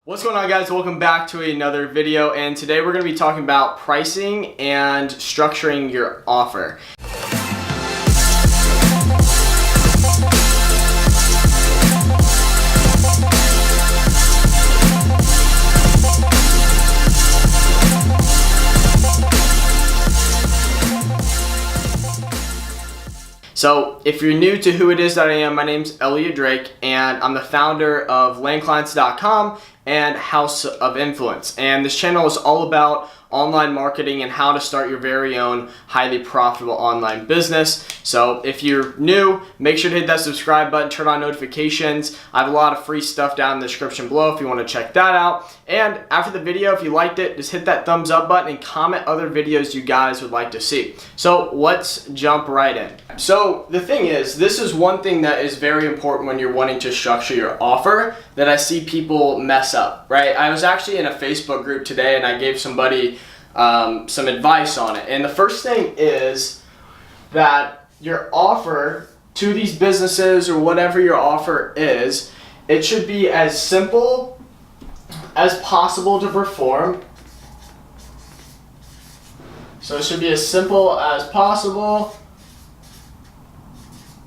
What's going on, guys? Welcome back to another video, and today we're going to be talking about pricing and structuring your offer. So if you're new to who it is that I am, my name's Elliot Drake, and I'm the founder of landclients.com and House of Influence. And this channel is all about online marketing and how to start your very own highly profitable online business. So if you're new, make sure to hit that subscribe button, turn on notifications. I have a lot of free stuff down in the description below if you want to check that out. And after the video, if you liked it, just hit that thumbs up button and comment other videos you guys would like to see. So let's jump right in. So the thing is, this is one thing that is very important when you're wanting to structure your offer that I see people mess up, right? I was actually in a Facebook group today and I gave somebody some advice on it. And the first thing is that your offer to these businesses or whatever your offer is, it should be as simple as possible to perform. So it should be as simple as possible,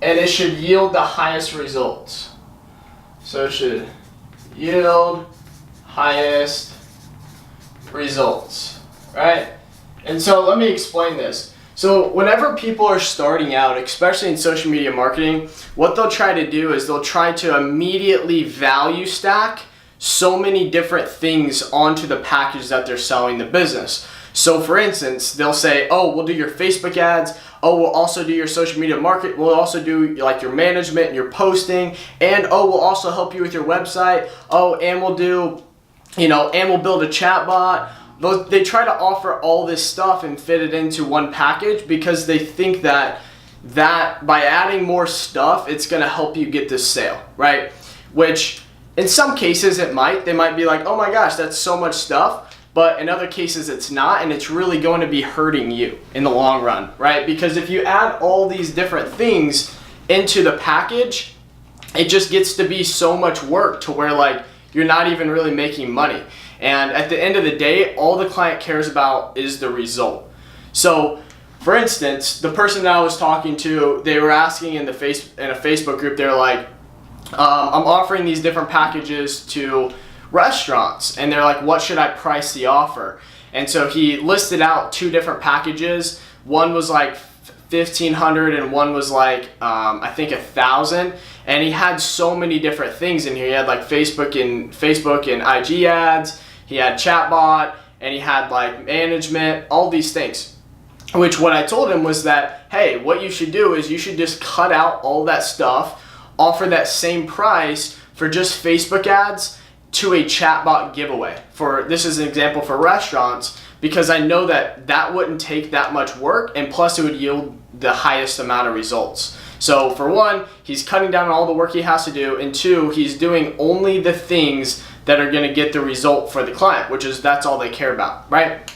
and it should yield the highest results. So it should yield highest results, right? And so let me explain this. So whenever people are starting out, especially in social media marketing, what they'll try to do is they'll try to immediately value stack so many different things onto the package that they're selling the business. So for instance, they'll say, oh, we'll do your Facebook ads. Oh, we'll also do your social media market. We'll also do like your management and your posting. And oh, we'll also help you with your website. Oh, and we'll do, and we'll build a chat bot. They try to offer all this stuff and fit it into one package because they think that by adding more stuff, it's going to help you get this sale, right? Which in some cases they might be like, oh my gosh, that's so much stuff. But in other cases it's not, and it's really going to be hurting you in the long run, right? Because if you add all these different things into the package, it just gets to be so much work to where like you're not even really making money. And at the end of the day, all the client cares about is the result. So for instance, the person that I was talking to, they were asking in a Facebook group, they're like, I'm offering these different packages to restaurants, and they're like, what should I price the offer? And so he listed out two different packages. One was like $1,500 and one was like I think $1,000, and he had so many different things in here. He had like Facebook and IG ads, he had chatbot, and he had like management, all these things. Which what I told him was that, hey, what you should do is you should just cut out all that stuff, offer that same price for just Facebook ads to a chatbot giveaway. This is an example for restaurants, because I know that wouldn't take that much work, and plus it would yield the highest amount of results. So for one, he's cutting down on all the work he has to do, and two, he's doing only the things that are going to get the result for the client, that's all they care about, right?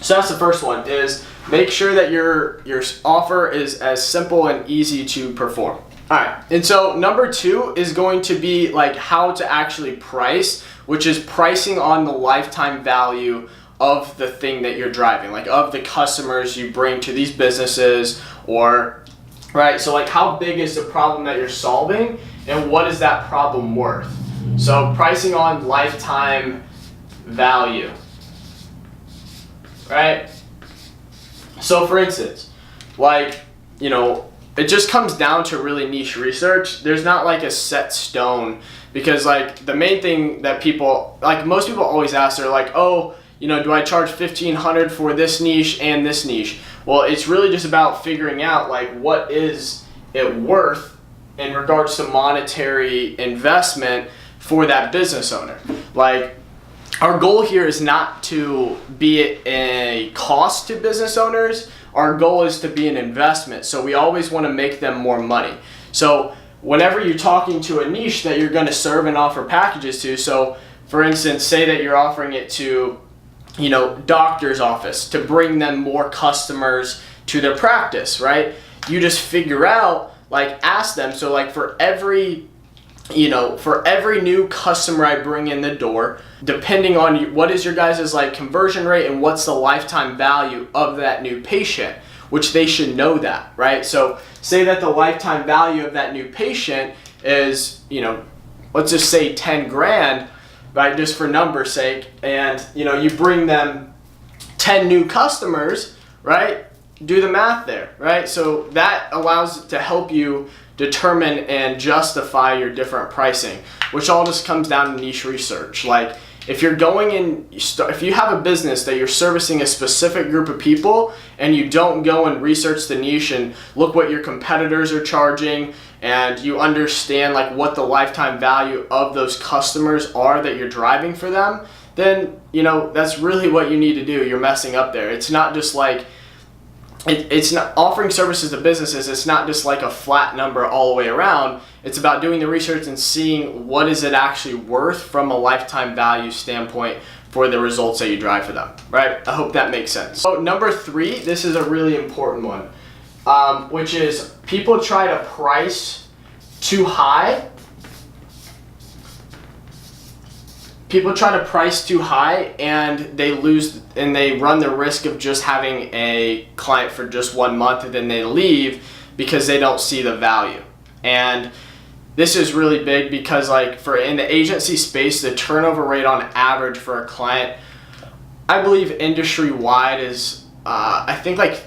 So that's the first one, is make sure that your offer is as simple and easy to perform. All right, and so number two is going to be like how to actually price, which is pricing on the lifetime value of the thing that you're driving, like of the customers you bring to these businesses, or, right? So like how big is the problem that you're solving and what is that problem worth? So pricing on lifetime value, right? So for instance, like, it just comes down to really niche research. There's not like a set stone, because like the main thing that most people always ask, they're like, oh, do I charge $1,500 for this niche and this niche? Well, it's really just about figuring out like what is it worth in regards to monetary investment for that business owner. Like, our goal here is not to be a cost to business owners. Our goal is to be an investment. So we always want to make them more money. So whenever you're talking to a niche that you're going to serve and offer packages to, so for instance, say that you're offering it to, doctor's office to bring them more customers to their practice, right? You just figure out, like, ask them. So like for every for every new customer I bring in the door, depending on what is your guys' like conversion rate and what's the lifetime value of that new patient, which they should know that, right? So say that the lifetime value of that new patient is, let's just say 10 grand, right? Just for number's sake. And, you bring them 10 new customers, right? Do the math there, right? So that allows to help you determine and justify your different pricing, which all just comes down to niche research. Like if you're going in, if you have a business that you're servicing a specific group of people and you don't go and research the niche and look what your competitors are charging, and you understand like what the lifetime value of those customers are that you're driving for them, then that's really what you need to do. You're messing up there. It's not just like it's not offering services to businesses. It's not just like a flat number all the way around. It's about doing the research and seeing what is it actually worth from a lifetime value standpoint for the results that you drive for them, right? I hope that makes sense. So number 3, this is a really important one, which is people try to price too high. People try to price too high and they run the risk of just having a client for just 1 month and then they leave because they don't see the value. And this is really big because in the agency space, the turnover rate on average for a client, I believe industry wide is I think like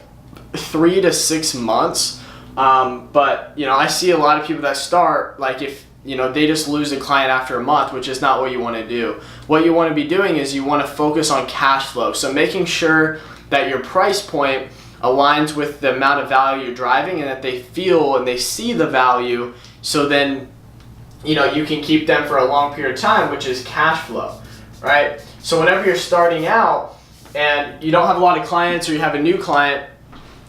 3 to 6 months. But I see a lot of people that start if they just lose a client after a month, which is not what you want to do. What you want to be doing is you want to focus on cash flow. So making sure that your price point aligns with the amount of value you're driving and that they feel and they see the value, so then you can keep them for a long period of time, which is cash flow, right? So whenever you're starting out and you don't have a lot of clients or you have a new client,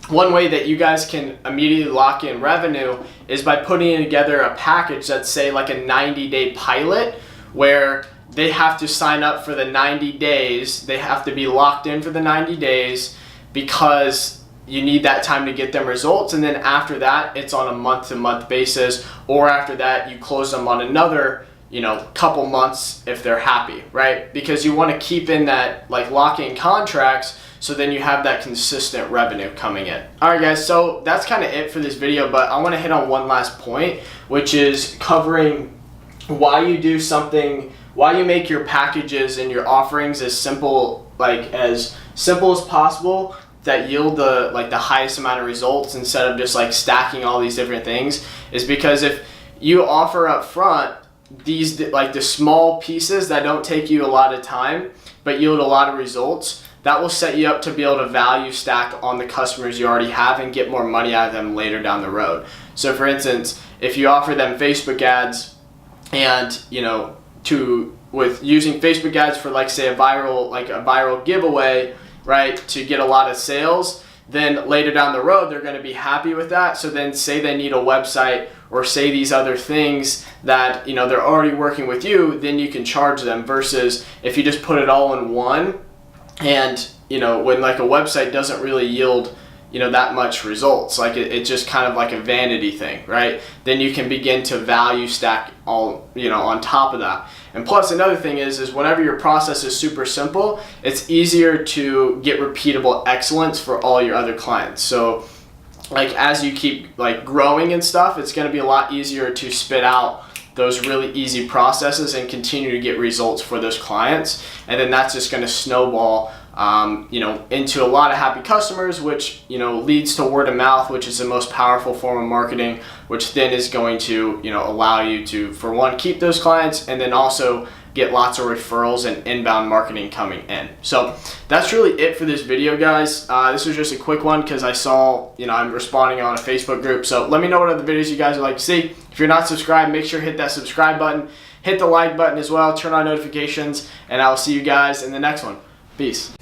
one way that you guys can immediately lock in revenue is by putting together a package that's say like a 90-day pilot, where they have to sign up for the 90 days. They have to be locked in for the 90 days because you need that time to get them results. And then after that, it's on a month-to-month basis, or after that, you close them on another couple months if they're happy, right? Because you want to keep in that lock-in contracts, so then you have that consistent revenue coming in. All right, guys, so that's kind of it for this video, but I want to hit on one last point, which is covering why you do something, why you make your packages and your offerings as simple as possible that yield the highest amount of results, instead of just stacking all these different things. Is because if you offer up front these the small pieces that don't take you a lot of time but yield a lot of results, that will set you up to be able to value stack on the customers you already have and get more money out of them later down the road. So for instance, if you offer them Facebook ads and with using Facebook ads for say a viral giveaway, right, to get a lot of sales, then later down the road they're going to be happy with that. So then say they need a website or say these other things that they're already working with you, then you can charge them, versus if you just put it all in one. And when a website doesn't really yield that much results, it's just kind of a vanity thing, right? Then you can begin to value stack all on top of that. And plus another thing is whenever your process is super simple, it's easier to get repeatable excellence for all your other clients. So as you keep growing and stuff, it's going to be a lot easier to spit out those really easy processes and continue to get results for those clients. And then that's just going to snowball into a lot of happy customers, which leads to word of mouth, which is the most powerful form of marketing, which then is going to allow you to, for one, keep those clients, and then also get lots of referrals and inbound marketing coming in. So that's really it for this video, guys. This was just a quick one because I saw I'm responding on a Facebook group. So let me know what other videos you guys would like to see. If you're not subscribed, make sure to hit that subscribe button, hit the like button as well, turn on notifications, and I will see you guys in the next one. Peace.